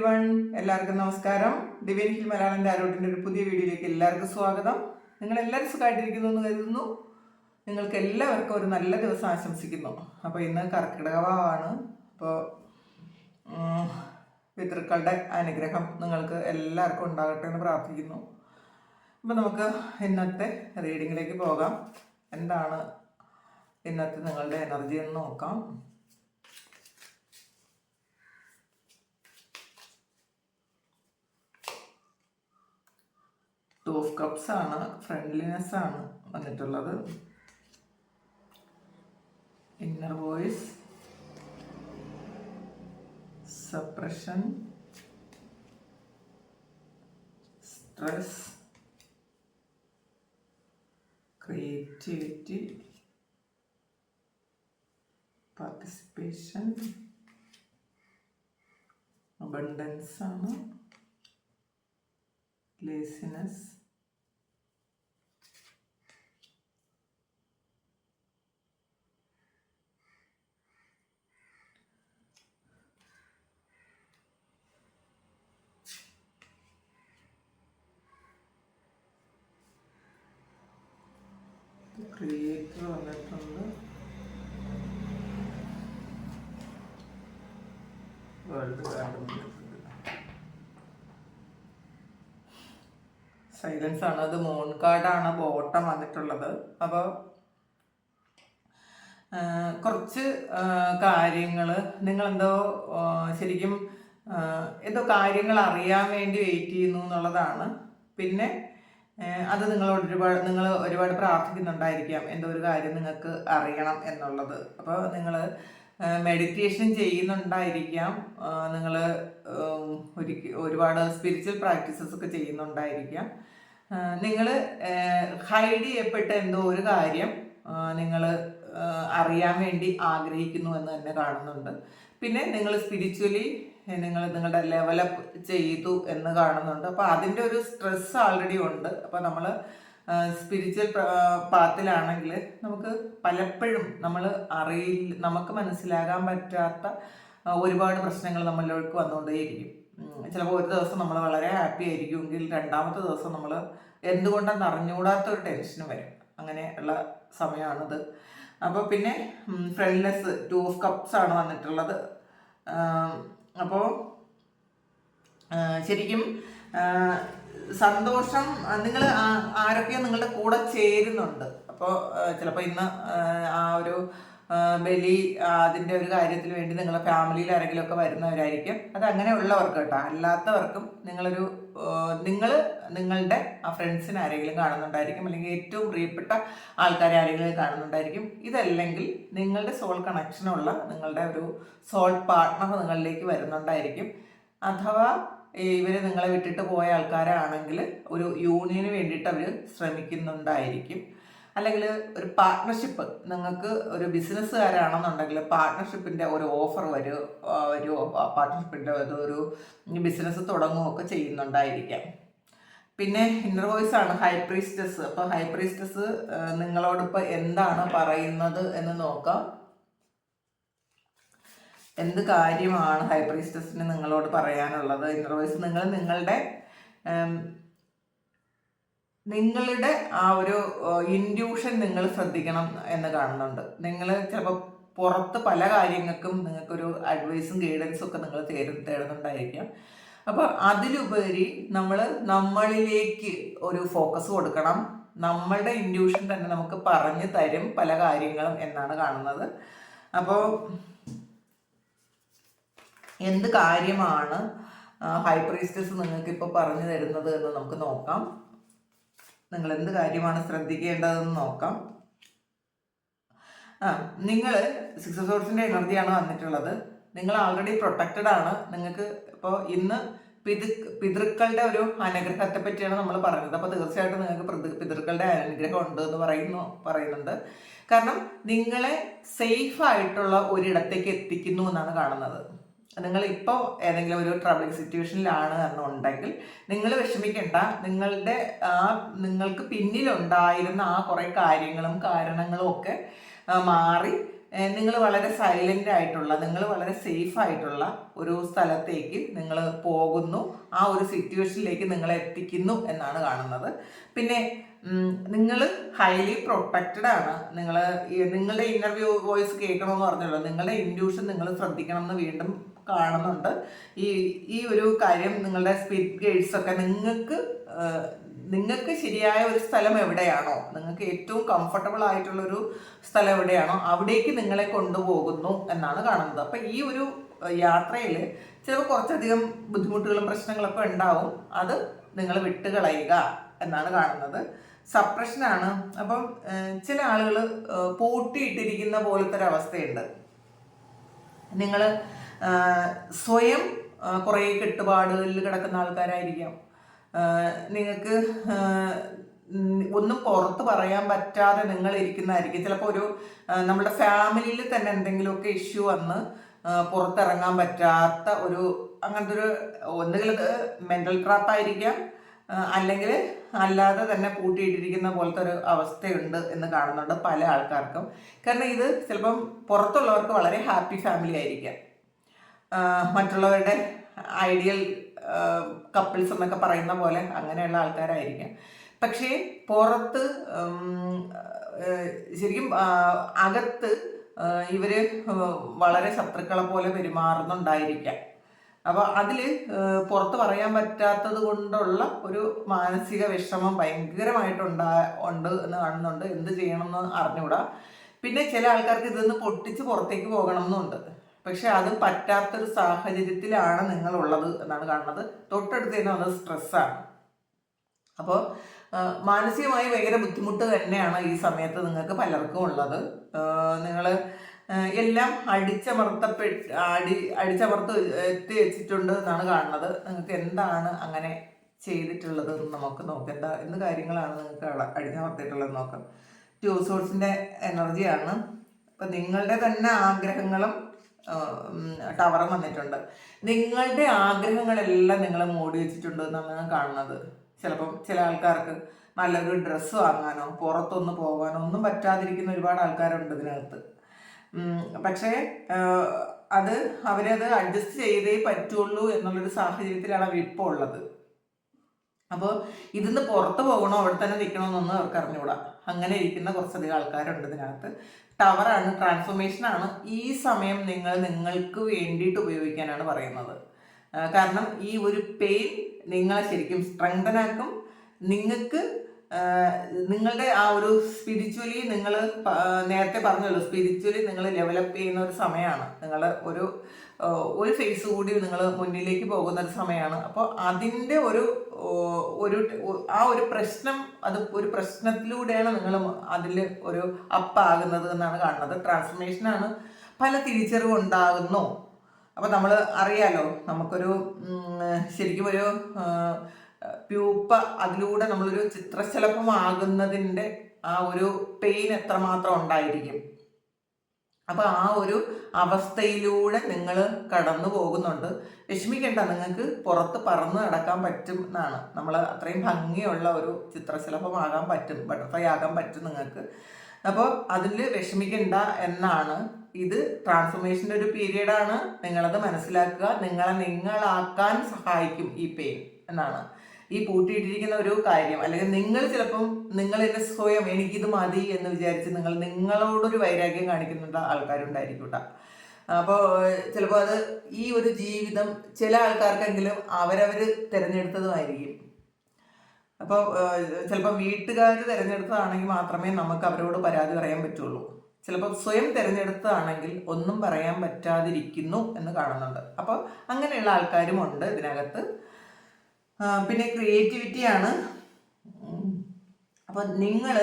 Everyone, എല്ലാവർക്കും നമസ്കാരം. Divine hill Malayalam ആരോട്ടിൻ്റെ ഒരു പുതിയ വീഡിയോയിലേക്ക് എല്ലാവർക്കും സ്വാഗതം. നിങ്ങളെല്ലാവരും സുഖമായിട്ടിരിക്കുന്നു എന്ന് കരുതുന്നു. നിങ്ങൾക്ക് എല്ലാവർക്കും ഒരു നല്ല ദിവസം ആശംസിക്കുന്നു. അപ്പോൾ ഇന്ന് കർക്കിടകവാണ്. അപ്പോൾ പിതൃക്കളുടെ അനുഗ്രഹം നിങ്ങൾക്ക് എല്ലാവർക്കും ഉണ്ടാകട്ടെ എന്ന് പ്രാർത്ഥിക്കുന്നു. അപ്പോൾ നമുക്ക് ഇന്നത്തെ റീഡിങ്ങിലേക്ക് പോകാം. എന്താണ് ഇന്നത്തെ നിങ്ങളുടെ എനർജി എന്ന് നോക്കാം. ടു ഓഫ് കപ്സ് ആണ്, ഫ്രണ്ട്ലിനെസ് ആണ് വന്നിട്ടുള്ളത്. Inner voice, suppression, stress, creativity, participation, abundance ആണ്, ലേസിനെസ്, ക്രിയേറ്റർ വന്നിട്ടുണ്ട്, വേൾഡ് കാർഡ് വന്നിട്ടുണ്ട്, സൈലൻസ് ആണ്. അത് മൂൺ കാർഡാണ് ബോട്ടം വന്നിട്ടുള്ളത്. അപ്പോൾ കുറച്ച് കാര്യങ്ങൾ നിങ്ങളെന്തോ ശരിക്കും എന്തോ കാര്യങ്ങൾ അറിയാൻ വേണ്ടി വെയിറ്റ് ചെയ്യുന്നു എന്നുള്ളതാണ്. പിന്നെ അത് നിങ്ങൾ ഒരുപാട് പ്രാർത്ഥിക്കുന്നുണ്ടായിരിക്കാം, എന്തോ ഒരു കാര്യം നിങ്ങൾക്ക് അറിയണം എന്നുള്ളത്. അപ്പോൾ നിങ്ങൾ മെഡിറ്റേഷൻ ചെയ്യുന്നുണ്ടായിരിക്കാം, നിങ്ങൾ ഒരുപാട് സ്പിരിച്വൽ പ്രാക്ടീസസ് ഒക്കെ ചെയ്യുന്നുണ്ടായിരിക്കാം. നിങ്ങൾ ഹൈഡ് ചെയ്യപ്പെട്ട എന്തോ ഒരു കാര്യം നിങ്ങൾ അറിയാൻ വേണ്ടി ആഗ്രഹിക്കുന്നു എന്ന് തന്നെ കാണുന്നുണ്ട്. പിന്നെ നിങ്ങൾ സ്പിരിച്വലി നിങ്ങളുടെ ലെവലപ്പ് ചെയ്തു എന്ന് കാണുന്നുണ്ട്. അപ്പോൾ അതിൻ്റെ ഒരു സ്ട്രെസ് ആൾറെഡി ഉണ്ട്. അപ്പോൾ നമ്മൾ സ്പിരിച്വൽ പാത്തിലാണെങ്കിൽ നമുക്ക് പലപ്പോഴും നമുക്ക് മനസ്സിലാകാൻ പറ്റാത്ത ഒരുപാട് പ്രശ്നങ്ങൾ നമ്മളിലേക്ക് വന്നുകൊണ്ടേയിരിക്കും. ചിലപ്പോൾ ഒരു ദിവസം നമ്മൾ വളരെ ഹാപ്പി ആയിരിക്കുമെങ്കിൽ രണ്ടാമത്തെ ദിവസം നമ്മൾ എന്തുകൊണ്ടെന്ന് അറിഞ്ഞുകൂടാത്ത ഒരു ടെൻഷൻ വരും. അങ്ങനെയുള്ള സമയമാണിത്. അപ്പോൾ പിന്നെ ഫ്രണ്ട്ലെസ്, ടു ഓഫ് കപ്സ് ആണ് വന്നിട്ടുള്ളത്. അപ്പോൾ ശരിക്കും സന്തോഷം, നിങ്ങൾ ആരൊക്കെയോ നിങ്ങളുടെ കൂടെ ചേരുന്നുണ്ട്. അപ്പോൾ ചിലപ്പോൾ ഇന്ന് ആ ഒരു ബലി അതിൻ്റെ ഒരു കാര്യത്തിന് വേണ്ടി നിങ്ങളുടെ ഫാമിലിയിൽ ആരെങ്കിലും ഒക്കെ വരുന്നവരായിരിക്കും. അത് അങ്ങനെയുള്ളവർക്ക് കേട്ടോ. അല്ലാത്തവർക്കും നിങ്ങളുടെ ആ ഫ്രണ്ട്സിന് ആരെങ്കിലും കാണുന്നുണ്ടായിരിക്കും, അല്ലെങ്കിൽ ഏറ്റവും പ്രിയപ്പെട്ട ആൾക്കാരെ ആരെങ്കിലും കാണുന്നുണ്ടായിരിക്കും. ഇതല്ലെങ്കിൽ നിങ്ങളുടെ സോൾ കണക്ഷനുള്ള നിങ്ങളുടെ ഒരു സോൾ പാർട്ട്ണർ നിങ്ങളിലേക്ക് വരുന്നുണ്ടായിരിക്കും. അഥവാ ഇവർ നിങ്ങളെ വിട്ടിട്ട് പോയ ആൾക്കാരാണെങ്കിൽ ഒരു യൂണിയന് വേണ്ടിയിട്ട് അവർ ശ്രമിക്കുന്നുണ്ടായിരിക്കും. അല്ലെങ്കിൽ ഒരു പാർട്ട്ണർഷിപ്പ്, നിങ്ങൾക്ക് ഒരു ബിസിനസ്സുകാരാണെന്നുണ്ടെങ്കിൽ പാർട്ട്ണർഷിപ്പിൻ്റെ ഒരു ഓഫർ വരുമോ, പാർട്ട്ണർഷിപ്പിൻ്റെ ഒരു ബിസിനസ് തുടങ്ങുകയൊക്കെ ചെയ്യുന്നുണ്ടായിരിക്കാം. പിന്നെ ഇന്നർ വോയിസ് ആണ് ഹൈ പ്രീസ്റ്റസ്. അപ്പോൾ ഹൈ പ്രീസ്റ്റസ് നിങ്ങളോടിപ്പോൾ എന്താണ് പറയുന്നത് എന്ന് നോക്കാം. എന്ത് കാര്യമാണ് ഹൈ പ്രീസ്റ്റസിന് നിങ്ങളോട് പറയാനുള്ളത്? ഇന്നർ വോയിസ്, നിങ്ങളുടെ ആ ഒരു ഇൻഡ്യൂഷൻ നിങ്ങൾ ശ്രദ്ധിക്കണം എന്ന് കാണുന്നുണ്ട്. നിങ്ങൾ ചിലപ്പോൾ പുറത്ത് പല കാര്യങ്ങൾക്കും നിങ്ങൾക്കൊരു അഡ്വൈസും ഗൈഡൻസും ഒക്കെ നിങ്ങൾ തേടുന്നുണ്ടായിരിക്കാം. അപ്പോൾ അതിലുപരി നമ്മളിലേക്ക് ഒരു ഫോക്കസ് കൊടുക്കണം. നമ്മളുടെ ഇൻഡ്യൂഷൻ തന്നെ നമുക്ക് പറഞ്ഞു തരും പല കാര്യങ്ങളും എന്നാണ് കാണുന്നത്. അപ്പോൾ എന്ത് കാര്യമാണ് ഹൈ പ്രീസ്റ്റസ് നിങ്ങൾക്കിപ്പോൾ പറഞ്ഞു തരുന്നത് എന്ന് നമുക്ക് നോക്കാം. നിങ്ങൾ എന്ത് കാര്യമാണ് ശ്രദ്ധിക്കേണ്ടതെന്ന് നോക്കാം. നിങ്ങൾ സിക്സ് സോഴ്സിൻ്റെ എനർജിയാണ് വന്നിട്ടുള്ളത്. നിങ്ങൾ ആൾറെഡി പ്രൊട്ടക്റ്റഡ് ആണ്. നിങ്ങൾക്ക് ഇപ്പോൾ ഇന്ന് പിതൃക്കളുടെ ഒരു അനുഗ്രഹത്തെ പറ്റിയാണ് നമ്മൾ പറഞ്ഞത്. അപ്പോൾ തീർച്ചയായിട്ടും നിങ്ങൾക്ക് പിതൃക്കളുടെ അനുഗ്രഹം ഉണ്ട് എന്ന് പറയുന്നുണ്ട്. കാരണം നിങ്ങളെ സേഫ് ആയിട്ടുള്ള ഒരിടത്തേക്ക് എത്തിക്കുന്നു എന്നാണ് കാണുന്നത്. നിങ്ങളിപ്പോൾ ഏതെങ്കിലും ഒരു ട്രബിളിംഗ് സിറ്റുവേഷനിലാണ് എന്നുണ്ടെങ്കിൽ നിങ്ങൾ വിഷമിക്കേണ്ട. നിങ്ങൾക്ക് പിന്നിലുണ്ടായിരുന്ന ആ കുറേ കാര്യങ്ങളും കാരണങ്ങളും ഒക്കെ മാറി നിങ്ങൾ വളരെ സൈലൻ്റ് ആയിട്ടുള്ള, നിങ്ങൾ വളരെ സേഫ് ആയിട്ടുള്ള ഒരു സ്ഥലത്തേക്ക് നിങ്ങൾ പോകുന്നു, ആ ഒരു സിറ്റുവേഷനിലേക്ക് നിങ്ങളെ എത്തിക്കുന്നു എന്നാണ് കാണുന്നത്. പിന്നെ നിങ്ങൾ ഹൈലി പ്രൊട്ടക്റ്റഡ് ആണ്. നിങ്ങളുടെ ഇന്നർവ്യൂ വോയിസ് കേൾക്കണമെന്ന് പറഞ്ഞല്ലോ, നിങ്ങളുടെ ഇൻഡ്യൂഷൻ നിങ്ങൾ ശ്രദ്ധിക്കണം എന്ന് വീണ്ടും കാണുന്നുണ്ട്. ഈ ഒരു കാര്യം നിങ്ങളുടെ സ്പിരിറ്റ് ഗൈഡ്സ് ഒക്കെ നിങ്ങൾക്ക് ശരിയായ ഒരു സ്ഥലം എവിടെയാണോ, നിങ്ങൾക്ക് ഏറ്റവും കംഫർട്ടബിൾ ആയിട്ടുള്ളൊരു സ്ഥലം എവിടെയാണോ അവിടേക്ക് നിങ്ങളെ കൊണ്ടുപോകുന്നു എന്നാണ് കാണുന്നത്. അപ്പം ഈ ഒരു യാത്രയിൽ ചിലപ്പോൾ കുറച്ചധികം ബുദ്ധിമുട്ടുകളും പ്രശ്നങ്ങളൊക്കെ ഉണ്ടാവും, അത് നിങ്ങൾ വിട്ടുകളയുക എന്നാണ് കാണുന്നത്. സപ്രഷനാണ്. അപ്പം ചില ആളുകൾ പൂട്ടിയിട്ടിരിക്കുന്ന പോലത്തെ ഒരു അവസ്ഥയുണ്ട്. നിങ്ങൾ സ്വയം കുറേ കെട്ടുപാടുകളിൽ കിടക്കുന്ന ആൾക്കാരായിരിക്കാം. നിങ്ങൾക്ക് ഒന്നും പുറത്ത് പറയാൻ പറ്റാതെ നിങ്ങൾ ഇരിക്കുന്നതായിരിക്കും. ചിലപ്പോൾ നമ്മുടെ ഫാമിലിയിൽ തന്നെ എന്തെങ്കിലുമൊക്കെ ഇഷ്യൂ വന്ന് പുറത്തിറങ്ങാൻ പറ്റാത്ത അങ്ങനത്തെ ഒന്നുകിൽ അത് മെൻ്റൽ ട്രാപ്പായിരിക്കാം, അല്ലെങ്കിൽ അല്ലാതെ തന്നെ പൂട്ടിയിട്ടിരിക്കുന്ന പോലത്തെ ഒരു അവസ്ഥയുണ്ട് എന്ന് കാണുന്നുണ്ട് പല ആൾക്കാർക്കും. കാരണം ഇത് ചിലപ്പം പുറത്തുള്ളവർക്ക് വളരെ ഹാപ്പി ഫാമിലി ആയിരിക്കാം, മറ്റുള്ളവരുടെ ഐഡിയൽ കപ്പിൾസ് എന്നൊക്കെ പറയുന്ന പോലെ അങ്ങനെയുള്ള ആൾക്കാരായിരിക്കാം. പക്ഷേ പുറത്ത് ശരിക്കും അകത്ത് ഇവർ വളരെ ശത്രുക്കളെ പോലെ പെരുമാറുന്നുണ്ടായിരിക്കാം. അപ്പോൾ അതിൽ പുറത്ത് പറയാൻ പറ്റാത്തത് കൊണ്ടുള്ള ഒരു മാനസിക വിഷമം ഭയങ്കരമായിട്ടുണ്ട് എന്ന് കാണുന്നുണ്ട്. എന്ത് ചെയ്യണമെന്ന് അറിഞ്ഞുകൂടാ. പിന്നെ ചില ആൾക്കാർക്ക് ഇതൊന്ന് പൊട്ടിച്ച് പുറത്തേക്ക് പോകണം എന്നുണ്ട്. പക്ഷെ അത് പറ്റാത്തൊരു സാഹചര്യത്തിലാണ് നിങ്ങളുള്ളത് എന്നാണ് കാണുന്നത്. തൊട്ടടുത്ത് തന്നെ വന്നത് സ്ട്രെസ്സാണ്. അപ്പോൾ മാനസികമായി ഭയങ്കര ബുദ്ധിമുട്ട് തന്നെയാണ് ഈ സമയത്ത് നിങ്ങൾക്ക് പലർക്കും ഉള്ളത്. നിങ്ങൾ എല്ലാം അടിച്ചമർത്ത് എത്തി വെച്ചിട്ടുണ്ട് എന്നാണ് കാണുന്നത്. നിങ്ങൾക്ക് എന്താണ് അങ്ങനെ ചെയ്തിട്ടുള്ളത് എന്ന് നമുക്ക് നോക്കാം. എന്ത് കാര്യങ്ങളാണ് നിങ്ങൾക്ക് അടിച്ചമർത്തിയിട്ടുള്ളത് നോക്കാം. ടു സോഴ്സിൻ്റെ എനർജിയാണ്. അപ്പം നിങ്ങളുടെ തന്നെ ആഗ്രഹങ്ങളും ടവർ വന്നിട്ടുണ്ട്. നിങ്ങളുടെ ആഗ്രഹങ്ങളെല്ലാം നിങ്ങൾ മൂടി വെച്ചിട്ടുണ്ട് എന്നാണ് കാണുന്നത്. ചിലപ്പം ചില ആൾക്കാർക്ക് നല്ലൊരു ഡ്രസ്സ് വാങ്ങാനോ പുറത്തൊന്ന് പോകാനോ ഒന്നും പറ്റാതിരിക്കുന്ന ഒരുപാട് ആൾക്കാരുണ്ട് ഇതിനകത്ത്. പക്ഷേ അവരത് അഡ്ജസ്റ്റ് ചെയ്തേ പറ്റുള്ളൂ എന്നുള്ളൊരു സാഹചര്യത്തിലാണ് അവർ ഇപ്പോൾ ഉള്ളത്. അപ്പോൾ ഇതിന്ന് പുറത്ത് പോകണോ അവിടെ തന്നെ നിൽക്കണമെന്നൊന്നും അവർക്ക് അറിഞ്ഞുകൂടാ. അങ്ങനെ ഇരിക്കുന്ന കുറച്ചധികം ആൾക്കാരുണ്ട് ഇതിനകത്ത്. ടവറാണ്, ട്രാൻസ്ഫോർമേഷനാണ്. ഈ സമയം നിങ്ങൾക്ക് വേണ്ടിയിട്ട് ഉപയോഗിക്കാനാണ് പറയുന്നത്. കാരണം ഈ ഒരു പെയിൻ നിങ്ങളെ ശരിക്കും സ്ട്രെങ്തൻ ആക്കും. നിങ്ങളുടെ ആ ഒരു സ്പിരിച്വലി നിങ്ങൾ നേരത്തെ പറഞ്ഞല്ലോ, സ്പിരിച്വലി നിങ്ങൾ ഡെവലപ്പ് ചെയ്യുന്ന ഒരു സമയമാണ്. നിങ്ങൾ ഒരു ഫേസ് കൂടി നിങ്ങൾ മുന്നിലേക്ക് പോകുന്ന ഒരു സമയമാണ്. അപ്പോൾ അതിൻ്റെ ആ ഒരു പ്രശ്നം, അത് ഒരു പ്രശ്നത്തിലൂടെയാണ് നിങ്ങൾ അതിൽ ഒരു അപ്പാകുന്നത് എന്നാണ് കാണുന്നത്. ട്രാൻസ്ഫോർമേഷനാണ്. പല തിരിച്ചറിവ് ഉണ്ടാകുന്നു. അപ്പോൾ നമ്മൾ അറിയാലോ, നമുക്കൊരു ശരിക്കും ഒരു പ്യൂപ്പ അതിലൂടെ നമ്മളൊരു ചിത്രശലഭമാകുന്നതിൻ്റെ ആ ഒരു പെയിൻ എത്രമാത്രം ഉണ്ടായിരിക്കും. അപ്പോൾ ആ ഒരു അവസ്ഥയിലൂടെ നിങ്ങൾ കടന്നു പോകുന്നുണ്ട്. വിഷമിക്കേണ്ട, നിങ്ങൾക്ക് പുറത്ത് പറന്ന് നടക്കാൻ പറ്റും എന്നാണ്. നമ്മൾ അത്രയും ഭംഗിയുള്ള ഒരു ചിത്രശലഭമാകാൻ പറ്റും, ബട്ടർഫ്ലൈ ആകാൻ പറ്റും നിങ്ങൾക്ക്. അപ്പോൾ അതിൽ വിഷമിക്കേണ്ട എന്നാണ്. ഇത് ട്രാൻസ്ഫോർമേഷൻ്റെ ഒരു പീരീഡാണ്. നിങ്ങളത് മനസ്സിലാക്കുക. നിങ്ങളാക്കാൻ സഹായിക്കും ഈ പെയിൻ എന്നാണ്. ഈ പൂട്ടിയിട്ടിരിക്കുന്ന ഒരു കാര്യം, അല്ലെങ്കിൽ നിങ്ങൾ ചിലപ്പം എന്നെ സ്വയം എനിക്കിത് മതി എന്ന് വിചാരിച്ച് നിങ്ങളോടൊരു വൈരാഗ്യം കാണിക്കുന്ന ആൾക്കാരുണ്ടായിരിക്കും കേട്ടോ. അപ്പോൾ ചിലപ്പോൾ അത് ഈ ഒരു ജീവിതം ചില ആൾക്കാർക്കെങ്കിലും അവരവർ തിരഞ്ഞെടുത്തതുമായിരിക്കും. അപ്പോൾ ചിലപ്പോൾ വീട്ടുകാർ തിരഞ്ഞെടുത്തതാണെങ്കിൽ മാത്രമേ നമുക്ക് അവരോട് പരാതി പറയാൻ പറ്റുള്ളൂ. ചിലപ്പോൾ സ്വയം തിരഞ്ഞെടുത്തതാണെങ്കിൽ ഒന്നും പറയാൻ പറ്റാതിരിക്കുന്നു എന്ന് കാണുന്നുണ്ട്. അപ്പോൾ അങ്ങനെയുള്ള ആൾക്കാരും ഉണ്ട് ഇതിനകത്ത്. പിന്നെ ക്രിയേറ്റിവിറ്റിയാണ്. അപ്പം നിങ്ങൾ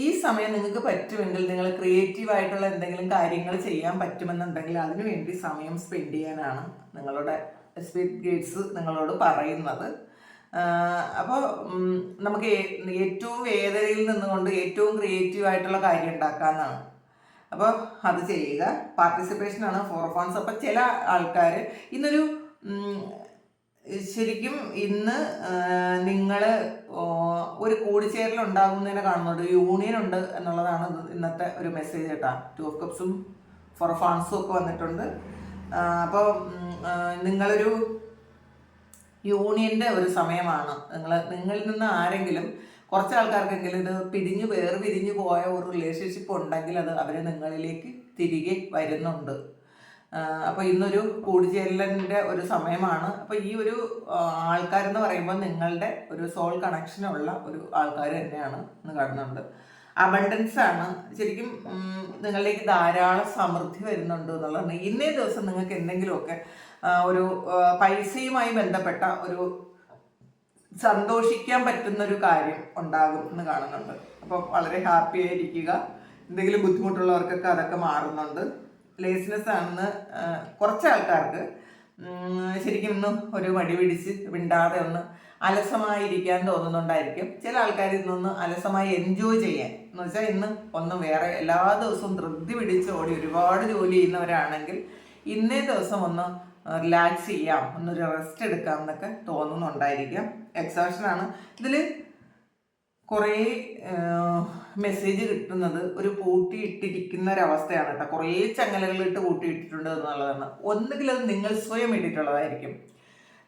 ഈ സമയം നിങ്ങൾക്ക് പറ്റുമെങ്കിൽ നിങ്ങൾ ക്രിയേറ്റീവായിട്ടുള്ള എന്തെങ്കിലും കാര്യങ്ങൾ ചെയ്യാൻ പറ്റുമെന്നുണ്ടെങ്കിൽ അതിനു വേണ്ടി സമയം സ്പെൻഡ് ചെയ്യാനാണ് നിങ്ങളുടെ സ്പിരിറ്റ് ഗൈഡ്സ് നിങ്ങളോട് പറയുന്നത്. അപ്പോൾ നമുക്ക് ഏറ്റവും വേദനയിൽ നിന്നുകൊണ്ട് ഏറ്റവും ക്രിയേറ്റീവായിട്ടുള്ള കാര്യം ഉണ്ടാക്കാമെന്നാണ്. അപ്പോൾ അത് ചെയ്യുക. പാർട്ടിസിപ്പേഷനാണ് 4 of Wands. അപ്പം ചില ആൾക്കാർ ഇന്നൊരു ശരിക്കും ഇന്ന് നിങ്ങൾ ഒരു കൂടിച്ചേരൽ ഉണ്ടാകുന്നതിനെ കാണുന്നുണ്ട്, യൂണിയൻ ഉണ്ട് എന്നുള്ളതാണ് ഇന്നത്തെ ഒരു മെസ്സേജ് കേട്ടാ. 2 ഓഫ് കപ്സും 4 ഓഫ് വാണ്ട്സും ഒക്കെ വന്നിട്ടുണ്ട്. അപ്പോൾ നിങ്ങളൊരു യൂണിയൻ്റെ ഒരു സമയമാണ്. നിങ്ങളിൽ നിന്ന് ആരെങ്കിലും, കുറച്ച് ആൾക്കാർക്കെങ്കിലും ഇത് പിരിഞ്ഞു പോയ ഒരു റിലേഷൻഷിപ്പ് ഉണ്ടെങ്കിൽ അത് അവർ നിങ്ങളിലേക്ക് തിരികെ വരുന്നുണ്ട്. അപ്പോൾ ഇന്നൊരു കൂടിച്ചേരലിൻ്റെ ഒരു സമയമാണ്. അപ്പോൾ ഈ ഒരു ആൾക്കാരെന്ന് പറയുമ്പോൾ നിങ്ങളുടെ ഒരു സോൾ കണക്ഷനുള്ള ഒരു ആൾക്കാർ തന്നെയാണ് എന്ന് കാണുന്നുണ്ട്. അബണ്ടൻസ് ആണ് ശരിക്കും. നിങ്ങളിലേക്ക് ധാരാളം സമൃദ്ധി വരുന്നുണ്ട് എന്നുള്ളതാണ്. ഇന്നേ ദിവസം നിങ്ങൾക്ക് എന്തെങ്കിലുമൊക്കെ ഒരു പൈസയുമായി ബന്ധപ്പെട്ട ഒരു സന്തോഷിക്കാൻ പറ്റുന്നൊരു കാര്യം ഉണ്ടാകും എന്ന് കാണുന്നുണ്ട്. അപ്പോൾ വളരെ ഹാപ്പി ആയിരിക്കുക. എന്തെങ്കിലും ബുദ്ധിമുട്ടുള്ളവർക്കൊക്കെ അതൊക്കെ മാറുന്നുണ്ട്. ലേസിനെസ് ആണെന്ന് കുറച്ച് ആൾക്കാർക്ക് ശരിക്കും ഇന്ന് ഒരു മടി പിടിച്ച് വിണ്ടാതെ ഒന്ന് അലസമായിരിക്കാൻ തോന്നുന്നുണ്ടായിരിക്കും. ചില ആൾക്കാർ ഇന്നൊന്ന് അലസമായി എൻജോയ് ചെയ്യാൻ എന്ന് വെച്ചാൽ ഇന്ന് ഒന്ന് വേറെ എല്ലാ ദിവസവും ധൃതി പിടിച്ച് ഓടി ഒരുപാട് ജോലി ചെയ്യുന്നവരാണെങ്കിൽ ഇന്നേ ദിവസം ഒന്ന് റിലാക്സ് ചെയ്യാം, ഒന്നൊരു റെസ്റ്റ് എടുക്കാം എന്നൊക്കെ തോന്നുന്നുണ്ടായിരിക്കാം. എക്സോഷനാണ് ഇതിൽ കുറേ മെസ്സേജ് കിട്ടുന്നത്. ഒരു പൂട്ടിയിട്ടിരിക്കുന്ന ഒരവസ്ഥയാണ് കേട്ടോ. കുറേ ചങ്ങലകളിട്ട് പൂട്ടിയിട്ടിട്ടുണ്ട് എന്നുള്ളതാണ്. ഒന്നുകിൽ അത് നിങ്ങൾ സ്വയം ഇട്ടിട്ടുള്ളതായിരിക്കും.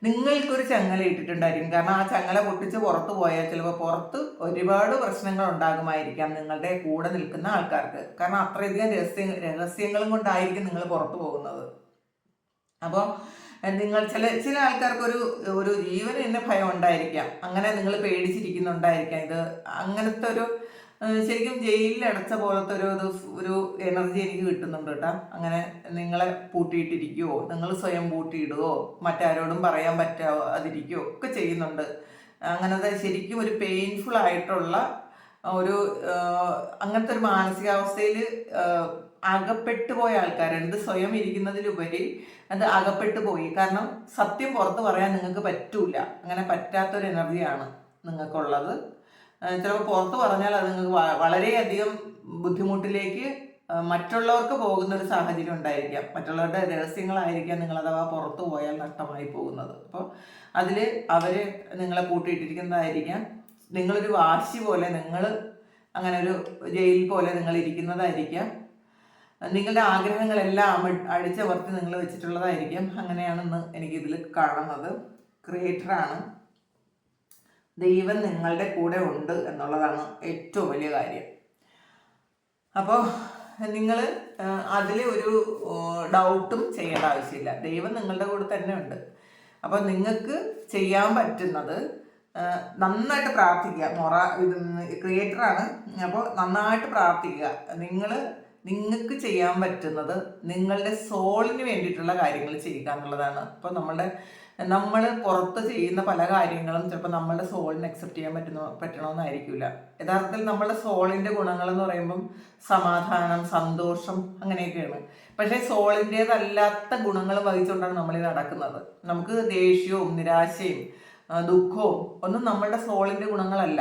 നിങ്ങൾക്കൊരു ചങ്ങല ഇട്ടിട്ടുണ്ടായിരിക്കും. കാരണം ആ ചങ്ങല പൊട്ടിച്ച് പുറത്ത് പോയാൽ ചിലപ്പോൾ പുറത്ത് ഒരുപാട് പ്രശ്നങ്ങൾ ഉണ്ടാകുമായിരിക്കാം നിങ്ങളുടെ കൂടെ നിൽക്കുന്ന ആൾക്കാർക്ക്. കാരണം അത്രയധികം രഹസ്യങ്ങളും കൊണ്ടായിരിക്കും നിങ്ങൾ പുറത്തു പോകുന്നത്. അപ്പോൾ നിങ്ങൾ ചില ആൾക്കാർക്ക് ഒരു ജീവന് തന്നെ ഭയം ഉണ്ടായിരിക്കാം. അങ്ങനെ നിങ്ങൾ പേടിച്ചിരിക്കുന്നുണ്ടായിരിക്കാം. ഇത് അങ്ങനത്തെ ഒരു ശരിക്കും ജയിലിൽ അടച്ച പോലത്തെ ഒരു എനർജി എനിക്ക് കിട്ടുന്നുണ്ട് കേട്ടോ. അങ്ങനെ നിങ്ങളെ പൂട്ടിയിട്ടിരിക്കുവോ, നിങ്ങൾ സ്വയം പൂട്ടിയിടുകയോ മറ്റാരോടും പറയാൻ പറ്റാതിരിക്കുകയോ ഒക്കെ ചെയ്യുന്നുണ്ട്. അങ്ങനത്തെ ശരിക്കും ഒരു പെയിൻഫുൾ ആയിട്ടുള്ള ഒരു അങ്ങനത്തെ ഒരു മാനസികാവസ്ഥയിൽ അകപ്പെട്ടു പോയ ആൾക്കാരാണ്. ഇത് സ്വയം ഇരിക്കുന്നതിലുപരി അത് അകപ്പെട്ടു പോയി. കാരണം സത്യം പുറത്ത് പറയാൻ നിങ്ങൾക്ക് പറ്റൂല. അങ്ങനെ പറ്റാത്തൊരു എനർജിയാണ് നിങ്ങൾക്കുള്ളത്. ചിലപ്പോൾ പുറത്ത് പറഞ്ഞാൽ അത് നിങ്ങൾക്ക് വളരെയധികം ബുദ്ധിമുട്ടിലേക്ക് മറ്റുള്ളവർക്ക് പോകുന്ന ഒരു സാഹചര്യം ഉണ്ടായിരിക്കാം. മറ്റുള്ളവരുടെ രഹസ്യങ്ങളായിരിക്കാം നിങ്ങൾ അഥവാ പുറത്തു പോയാൽ നഷ്ടമായി പോകുന്നത്. അപ്പോൾ അതിൽ അവർ നിങ്ങളെ കൂട്ടിയിട്ടിരിക്കുന്നതായിരിക്കാം. നിങ്ങളൊരു വാശി പോലെ നിങ്ങൾ അങ്ങനെ ഒരു ജയിൽ പോലെ നിങ്ങൾ ഇരിക്കുന്നതായിരിക്കാം. നിങ്ങളുടെ ആഗ്രഹങ്ങളെല്ലാം അടിച്ചമർത്തി നിങ്ങൾ വെച്ചിട്ടുള്ളതായിരിക്കും. അങ്ങനെയാണെന്ന് എനിക്കിതിൽ കാണുന്നത്. ക്രിയേറ്ററാണ്. ദൈവം നിങ്ങളുടെ കൂടെ ഉണ്ട് എന്നുള്ളതാണ് ഏറ്റവും വലിയ കാര്യം. അപ്പോൾ നിങ്ങൾ അതിൽ ഒരു ഡൗട്ടും ചെയ്യേണ്ട ആവശ്യമില്ല. ദൈവം നിങ്ങളുടെ കൂടെ തന്നെ ഉണ്ട്. അപ്പോൾ നിങ്ങൾക്ക് ചെയ്യാൻ പറ്റുന്നത് നന്നായിട്ട് പ്രാർത്ഥിക്കുക. ക്രിയേറ്ററാണ്. അപ്പോൾ നന്നായിട്ട് പ്രാർത്ഥിക്കുക. നിങ്ങൾക്ക് ചെയ്യാൻ പറ്റുന്നത് നിങ്ങളുടെ സോളിന് വേണ്ടിയിട്ടുള്ള കാര്യങ്ങൾ ചെയ്യുക എന്നുള്ളതാണ്. അപ്പോൾ നമ്മൾ പുറത്ത് ചെയ്യുന്ന പല കാര്യങ്ങളും ചിലപ്പോൾ നമ്മളുടെ സോളിന് അക്സെപ്റ്റ് ചെയ്യാൻ പറ്റണമെന്നായിരിക്കില്ല. യഥാർത്ഥത്തിൽ നമ്മളുടെ സോളിൻ്റെ ഗുണങ്ങളെന്ന് പറയുമ്പം സമാധാനം, സന്തോഷം അങ്ങനെയൊക്കെയാണ്. പക്ഷേ സോളിൻ്റേതല്ലാത്ത ഗുണങ്ങൾ വഹിച്ചുകൊണ്ടാണ് നമ്മളിത് നടക്കുന്നത്. നമുക്ക് ദേഷ്യവും നിരാശയും ദുഃഖവും ഒന്നും നമ്മളുടെ സോളിൻ്റെ ഗുണങ്ങളല്ല.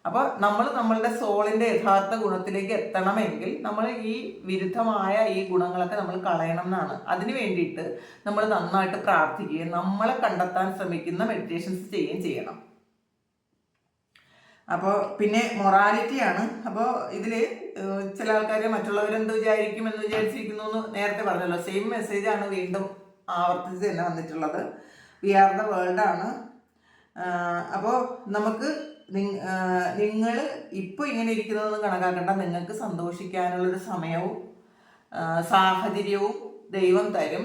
അപ്പോൾ നമ്മളുടെ സോളിൻ്റെ യഥാർത്ഥ ഗുണത്തിലേക്ക് എത്തണമെങ്കിൽ നമ്മൾ ഈ വിരുദ്ധമായ ഈ ഗുണങ്ങളൊക്കെ നമ്മൾ കളയണം എന്നാണ്. അതിന് വേണ്ടിയിട്ട് നമ്മൾ നന്നായിട്ട് പ്രാർത്ഥിക്കുകയും നമ്മളെ കണ്ടെത്താൻ ശ്രമിക്കുന്ന മെഡിറ്റേഷൻസ് ചെയ്യുകയും ചെയ്യണം. അപ്പോൾ പിന്നെ മൊറാലിറ്റിയാണ്. അപ്പോൾ ഇതിൽ ചില ആൾക്കാർ മറ്റുള്ളവരെന്ത് വിചാരിക്കുമെന്ന് വിചാരിച്ചിരിക്കുന്നു എന്ന് നേരത്തെ പറഞ്ഞല്ലോ. സെയിം മെസ്സേജാണ് വീണ്ടും ആവർത്തിച്ച് തന്നെ വന്നിട്ടുള്ളത്. വി ആർ ദ വേൾഡ് ആണ്. അപ്പോൾ നമുക്ക് നിങ്ങൾ ഇപ്പോൾ ഇങ്ങനെ ഇരിക്കുന്നതെന്ന് കണക്കാക്കേണ്ട. നിങ്ങൾക്ക് സന്തോഷിക്കാനുള്ളൊരു സമയവും സാഹചര്യവും ദൈവം തരും.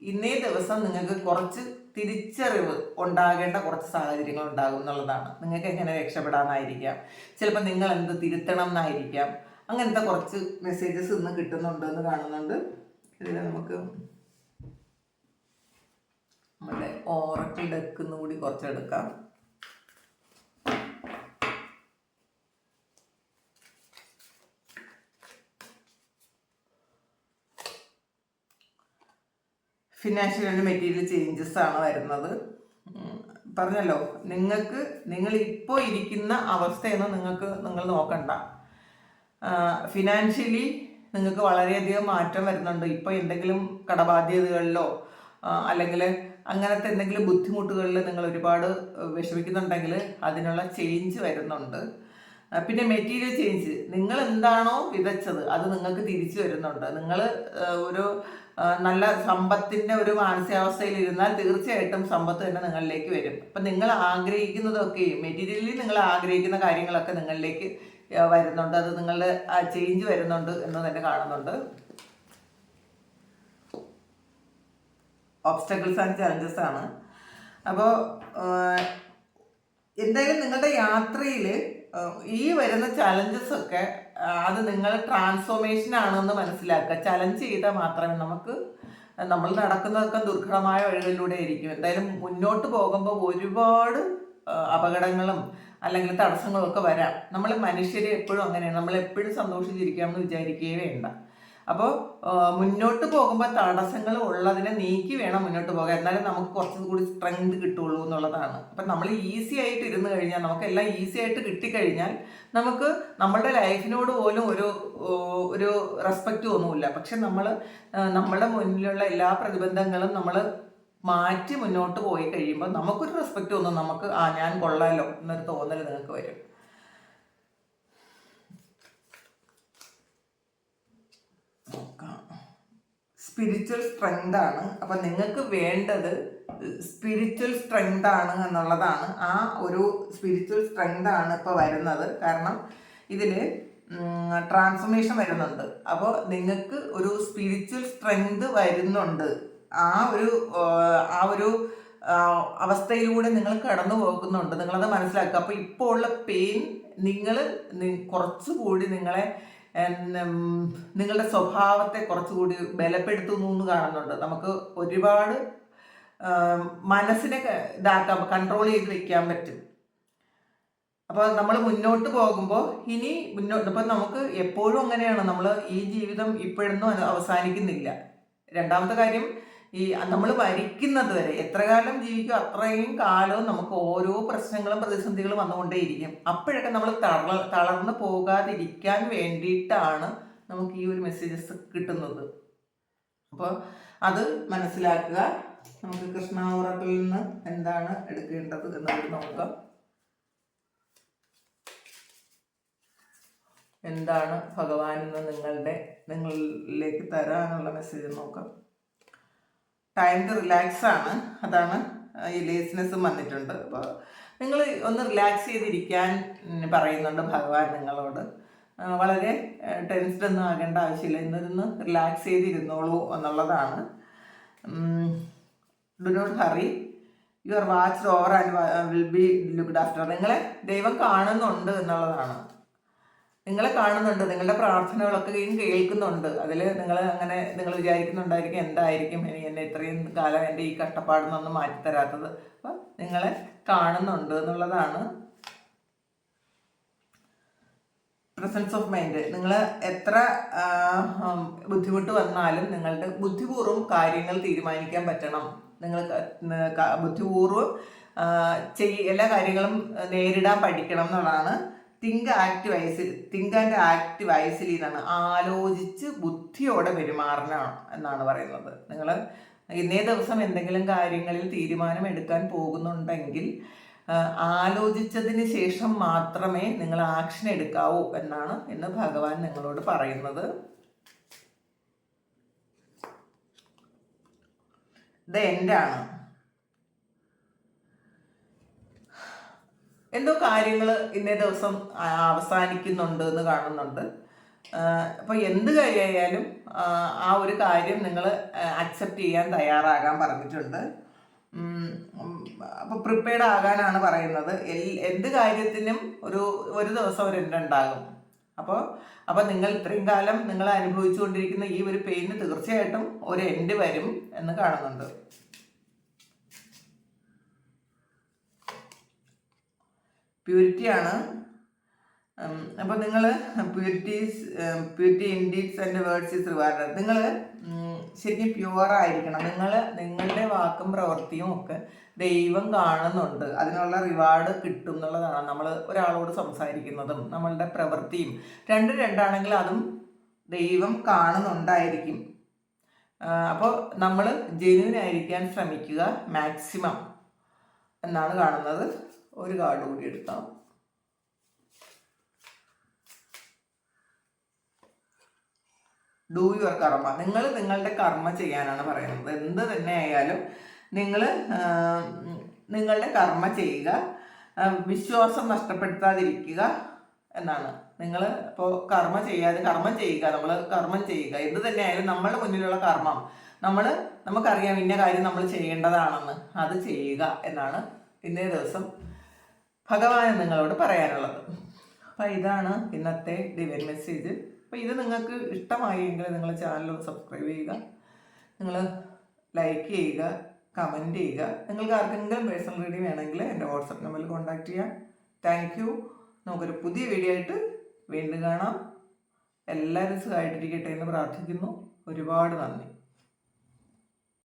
ഇന്നേ ദിവസം നിങ്ങൾക്ക് കുറച്ച് തിരിച്ചറിവ് ഉണ്ടാകേണ്ട കുറച്ച് സാഹചര്യങ്ങൾ ഉണ്ടാകും എന്നുള്ളതാണ്. നിങ്ങൾക്ക് എങ്ങനെ രക്ഷപ്പെടാമെന്നായിരിക്കാം, ചിലപ്പോൾ നിങ്ങൾ എന്ത് തിരുത്തണം എന്നായിരിക്കാം. അങ്ങനത്തെ കുറച്ച് മെസ്സേജസ് ഇന്ന് കിട്ടുന്നുണ്ട് എന്ന് കാണുന്നുണ്ട്. ഇതിൽ നമുക്ക് നമ്മുടെ ഓറക്കിൾ ഡെക്കിന്ന് കൂടി കുറച്ചെടുക്കാം. ഫിനാൻഷ്യൽ ആൻഡ് മെറ്റീരിയൽ ചേഞ്ചസ് ആണ് വരുന്നത്. പറഞ്ഞല്ലോ, നിങ്ങൾ ഇപ്പോൾ ഇരിക്കുന്ന അവസ്ഥയൊന്നും നിങ്ങൾ നോക്കണ്ട. ഫിനാൻഷ്യലി നിങ്ങൾക്ക് വളരെയധികം മാറ്റം വരുന്നുണ്ട്. ഇപ്പോൾ എന്തെങ്കിലും കടബാധ്യതകളിലോ അല്ലെങ്കിൽ അങ്ങനത്തെ എന്തെങ്കിലും ബുദ്ധിമുട്ടുകളിൽ നിങ്ങൾ ഒരുപാട് വിഷമിക്കുന്നുണ്ടെങ്കിൽ അതിനുള്ള ചേഞ്ച് വരുന്നുണ്ട്. പിന്നെ മെറ്റീരിയൽ ചേഞ്ച്, നിങ്ങൾ എന്താണോ വിതച്ചത് അത് നിങ്ങൾക്ക് തിരിച്ചു വരുന്നുണ്ട്. നിങ്ങൾ ഒരു നല്ല സമ്പത്തിൻ്റെ ഒരു മാനസികാവസ്ഥയിൽ ഇരുന്നാൽ തീർച്ചയായിട്ടും സമ്പത്ത് തന്നെ നിങ്ങളിലേക്ക് വരും. അപ്പം നിങ്ങൾ ആഗ്രഹിക്കുന്നതൊക്കെയും മെറ്റീരിയലി നിങ്ങൾ ആഗ്രഹിക്കുന്ന കാര്യങ്ങളൊക്കെ നിങ്ങളിലേക്ക് വരുന്നുണ്ട്. അത് നിങ്ങളുടെ ചേഞ്ച് വരുന്നുണ്ട് എന്ന് തന്നെ കാണുന്നുണ്ട്. ഓബ്സ്റ്റക്കിൾസ് ആൻഡ് ചലഞ്ചസ് ആണ്. അപ്പോൾ എന്തായാലും നിങ്ങളുടെ യാത്രയിൽ ഈ വരുന്ന ചലഞ്ചസ് ഒക്കെ അത് നിങ്ങൾ ട്രാൻസ്ഫോർമേഷൻ ആണെന്ന് മനസ്സിലാക്കുക. ചലഞ്ച് ചെയ്താൽ മാത്രമേ നമ്മൾ നടക്കുന്നതൊക്കെ ദുർഘടമായ വഴികളിലൂടെ ആയിരിക്കും. എന്തായാലും മുന്നോട്ട് പോകുമ്പോൾ ഒരുപാട് അപകടങ്ങളും അല്ലെങ്കിൽ തടസ്സങ്ങളും ഒക്കെ വരാം. നമ്മൾ മനുഷ്യർ എപ്പോഴും അങ്ങനെയാണ്, നമ്മൾ എപ്പോഴും സന്തോഷിച്ചിരിക്കാമെന്ന് വിചാരിക്കുകയേ വേണ്ട. അപ്പോൾ മുന്നോട്ട് പോകുമ്പോൾ തടസ്സങ്ങൾ ഉള്ളതിനെ നീക്കി വേണം മുന്നോട്ട് പോകാൻ, എന്നാലും നമുക്ക് കുറച്ചുകൂടി സ്ട്രെങ്ത് കിട്ടുള്ളൂ എന്നുള്ളതാണ്. അപ്പം നമ്മൾ ഈസി ആയിട്ട് ഇരുന്ന് കഴിഞ്ഞാൽ, നമുക്കെല്ലാം ഈസി ആയിട്ട് കിട്ടിക്കഴിഞ്ഞാൽ നമുക്ക് നമ്മളുടെ ലൈഫിനോട് പോലും ഒരു റെസ്പെക്റ്റ് തോന്നില്ല. പക്ഷെ നമ്മുടെ മുന്നിലുള്ള എല്ലാ പ്രതിബന്ധങ്ങളും നമ്മൾ മാറ്റി മുന്നോട്ട് പോയി കഴിയുമ്പോൾ നമുക്കൊരു റെസ്പെക്റ്റ് തോന്നും. നമുക്ക് ഞാൻ കൊള്ളാലോ എന്നൊരു തോന്നൽ നിങ്ങൾക്ക് വരും. സ്പിരിച്വൽ സ്ട്രെങ്ത് ആണ്. അപ്പം നിങ്ങൾക്ക് വേണ്ടത് സ്പിരിച്വൽ സ്ട്രെങ്ത് ആണ് എന്നുള്ളതാണ്. ആ ഒരു സ്പിരിച്വൽ സ്ട്രെങ്ത് ആണ് ഇപ്പോൾ വരുന്നത്. കാരണം ഇതിൽ ട്രാൻസ്ഫോർമേഷൻ വരുന്നുണ്ട്. അപ്പോൾ നിങ്ങൾക്ക് ഒരു സ്പിരിച്വൽ സ്ട്രെങ്ത് വരുന്നുണ്ട്. ആ ഒരു അവസ്ഥയിലൂടെ നിങ്ങൾ കടന്നു പോകുന്നുണ്ട്. നിങ്ങളത് മനസ്സിലാക്കുക. അപ്പോൾ ഇപ്പോൾ ഉള്ള പെയിൻ നിങ്ങൾ കുറച്ചുകൂടി നിങ്ങളുടെ സ്വഭാവത്തെ കുറച്ചുകൂടി ബലപ്പെടുത്തുന്നു എന്ന് കാണുന്നുണ്ട്. നമുക്ക് ഒരുപാട് മനസ്സിനെ കൺട്രോൾ ചെയ്ത് വെക്കാൻ പറ്റും. അപ്പോൾ നമ്മൾ മുന്നോട്ട് പോകുമ്പോൾ ഇപ്പം നമുക്ക് എപ്പോഴും അങ്ങനെയാണ്, നമ്മൾ ഈ ജീവിതം ഇപ്പോഴൊന്നും അവസാനിക്കുന്നില്ല. രണ്ടാമത്തെ കാര്യം, നമ്മൾ മരിക്കുന്നത് വരെ എത്ര കാലം ജീവിക്കും അത്രയും കാലവും നമുക്ക് ഓരോ പ്രശ്നങ്ങളും പ്രതിസന്ധികളും വന്നുകൊണ്ടേയിരിക്കും. അപ്പോഴൊക്കെ നമ്മൾ തളർന്നു പോകാതിരിക്കാൻ വേണ്ടിയിട്ടാണ് നമുക്ക് ഈ ഒരു മെസ്സേജസ് കിട്ടുന്നത്. അപ്പോൾ അത് മനസ്സിലാക്കുക. നമുക്ക് കൃഷ്ണ ഓറക്കിൽ നിന്ന് എന്താണ് എടുക്കേണ്ടത് എന്നത് നോക്കാം. എന്താണ് ഭഗവാൻ എന്ന് നിങ്ങളിലേക്ക് തരാനുള്ള മെസ്സേജ് നോക്കാം. ടൈം ടു റിലാക്സ് ആണ്. അതാണ് ഈ ലേസിനെസ്സും വന്നിട്ടുണ്ട്. അപ്പോൾ നിങ്ങൾ ഒന്ന് റിലാക്സ് ചെയ്തിരിക്കാൻ പറയുന്നുണ്ട് ഭഗവാൻ നിങ്ങളോട്. വളരെ ടെൻസ്ഡ് ഒന്നും ആകേണ്ട ആവശ്യമില്ല. ഇന്നൊന്ന് റിലാക്സ് ചെയ്തിരുന്നോളൂ എന്നുള്ളതാണ്. Do not hurry, you're watched over and will be looked after. നിങ്ങളെ ദൈവം കാണുന്നുണ്ട് എന്നുള്ളതാണ്. നിങ്ങളെ കാണുന്നുണ്ട്, നിങ്ങളുടെ പ്രാർത്ഥനകളൊക്കെ കേൾക്കുന്നുണ്ട്. അതിൽ നിങ്ങൾ വിചാരിക്കുന്നുണ്ടായിരിക്കും എന്തായിരിക്കും ഇനി എന്നെ ഇത്രയും കാലം എൻ്റെ ഈ കഷ്ടപ്പാടിൽ നിന്നൊന്നും മാറ്റിത്തരാത്തത്. അപ്പം നിങ്ങളെ കാണുന്നുണ്ട് എന്നുള്ളതാണ്. പ്രസൻസ് ഓഫ് മൈൻഡ്, നിങ്ങൾ എത്ര ബുദ്ധിമുട്ട് വന്നാലും നിങ്ങളുടെ ബുദ്ധിപൂർവ്വം കാര്യങ്ങൾ തീരുമാനിക്കാൻ പറ്റണം. നിങ്ങൾ ബുദ്ധിപൂർവ്വം എല്ലാ കാര്യങ്ങളും നേരിടാൻ പഠിക്കണം എന്നുള്ളതാണ്. തിങ്ക് ആൻഡ് ആക്ട് വൈസ്ലി എന്നാണ്. ആലോചിച്ച് ബുദ്ധിയോടെ പെരുമാറണം എന്നാണ് പറയുന്നത്. നിങ്ങൾ ഇന്നേ ദിവസം എന്തെങ്കിലും കാര്യങ്ങളിൽ തീരുമാനം എടുക്കാൻ പോകുന്നുണ്ടെങ്കിൽ ആലോചിച്ചതിന് ശേഷം മാത്രമേ നിങ്ങൾ ആക്ഷൻ എടുക്കാവൂ എന്നാണ് ഇന്ന് ഭഗവാൻ നിങ്ങളോട് പറയുന്നത്. ഇത് എൻഡാണ്. എന്തോ കാര്യങ്ങൾ ഇന്നേ ദിവസം അവസാനിക്കുന്നുണ്ട് എന്ന് കാണുന്നുണ്ട്. അപ്പോൾ എന്ത് കാര്യമായാലും ആ ഒരു കാര്യം നിങ്ങൾ അക്സെപ്റ്റ് ചെയ്യാൻ തയ്യാറാകാൻ പറഞ്ഞിട്ടുണ്ട്. അപ്പോൾ പ്രിപ്പയർഡ് ആകാനാണ് പറയുന്നത്. എന്ത് കാര്യത്തിനും ഒരു ദിവസം ഒരു എൻഡ് ഉണ്ടാകും. അപ്പോൾ നിങ്ങൾ ഇത്രയും കാലം നിങ്ങൾ അനുഭവിച്ചുകൊണ്ടിരിക്കുന്ന ഈ ഒരു പെയിന് തീർച്ചയായിട്ടും ഒരു എൻഡ് വരും എന്ന് കാണുന്നുണ്ട്. പ്യൂരിറ്റിയാണ്. അപ്പോൾ നിങ്ങൾ purity in deeds and words is rewarded. നിങ്ങൾ ശരിക്കും പ്യുവറായിരിക്കണം. നിങ്ങളുടെ വാക്കും പ്രവൃത്തിയും ഒക്കെ ദൈവം കാണുന്നുണ്ട്. അതിനുള്ള റിവാർഡ് കിട്ടും എന്നുള്ളതാണ്. നമ്മൾ ഒരാളോട് സംസാരിക്കുന്നതും നമ്മളുടെ പ്രവൃത്തിയും രണ്ടാണെങ്കിൽ അതും ദൈവം കാണുന്നുണ്ടായിരിക്കും. അപ്പോൾ നമ്മൾ ജെന്യൂൻ ആയിരിക്കാൻ ശ്രമിക്കുക മാക്സിമം എന്നാണ് കാണുന്നത്. ഒരു കാർഡ് കൂടി എടുക്കാം. ഡു യുവർ കർമ്മ. നിങ്ങൾ നിങ്ങളുടെ കർമ്മ ചെയ്യാനാണ് പറയുന്നത്. എന്ത് തന്നെ ആയാലും നിങ്ങൾ നിങ്ങളുടെ കർമ്മ ചെയ്യുക, വിശ്വാസം നഷ്ടപ്പെടുത്താതിരിക്കുക എന്നാണ്. നിങ്ങൾ ഇപ്പോൾ കർമ്മം ചെയ്യുക, നമ്മൾ കർമ്മം ചെയ്യുക. എന്ത് തന്നെ ആയാലും നമ്മളുടെ മുന്നിലുള്ള കർമ്മം നമുക്കറിയാം ഇന്ന കാര്യം നമ്മൾ ചെയ്യേണ്ടതാണെന്ന്, അത് ചെയ്യുക എന്നാണ് ഇന്നേ ദിവസം ഭഗവാൻ നിങ്ങളോട് പറയാനുള്ളത്. അപ്പം ഇതാണ് ഇന്നത്തെ ഡിവൈൻ മെസ്സേജ്. അപ്പോൾ ഇത് നിങ്ങൾക്ക് ഇഷ്ടമായെങ്കിൽ നിങ്ങൾ ചാനൽ സബ്സ്ക്രൈബ് ചെയ്യുക, നിങ്ങൾ ലൈക്ക് ചെയ്യുക, കമൻറ്റ് ചെയ്യുക. നിങ്ങൾക്ക് ആർക്കെങ്കിലും പേഴ്സണൽ റീഡിങ് വേണമെങ്കിൽ എൻ്റെ വാട്സപ്പ് നമ്പറിൽ കോൺടാക്റ്റ് ചെയ്യാം. Thank you. നമുക്കൊരു പുതിയ വീഡിയോ ആയിട്ട് വീണ്ടും കാണാം. എല്ലാവരും സുഖമായിട്ടിരിക്കട്ടെ എന്ന് പ്രാർത്ഥിക്കുന്നു. ഒരുപാട് നന്ദി.